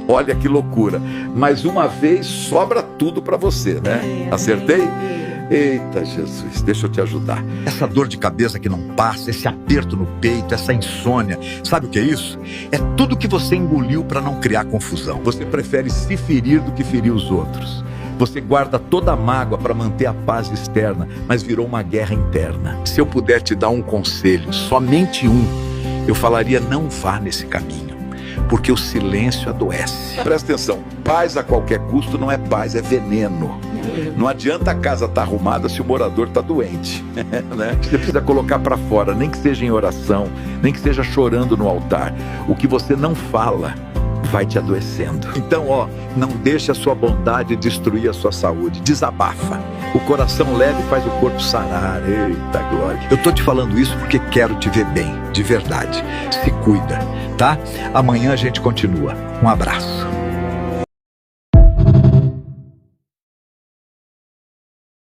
Olha que loucura. Mais uma vez sobra tudo para você, né? Acertei? Eita Jesus, deixa eu te ajudar. Essa dor de cabeça que não passa, esse aperto no peito, essa insônia, sabe o que é isso? É tudo que você engoliu para não criar confusão. Você prefere se ferir do que ferir os outros. Você guarda toda a mágoa para manter a paz externa, mas virou uma guerra interna. Se eu puder te dar um conselho, somente um, eu falaria: não vá nesse caminho, porque o silêncio adoece. Presta atenção, paz a qualquer custo não é paz, é veneno. Não adianta a casa estar arrumada se o morador está doente, né? Você precisa colocar para fora, nem que seja em oração, nem que seja chorando no altar. O que você não fala vai te adoecendo. Então, não deixe a sua bondade destruir a sua saúde. Desabafa. O coração leve faz o corpo sarar. Eita glória. Eu tô te falando isso porque quero te ver bem, de verdade. Se cuida, tá? Amanhã a gente continua. Um abraço.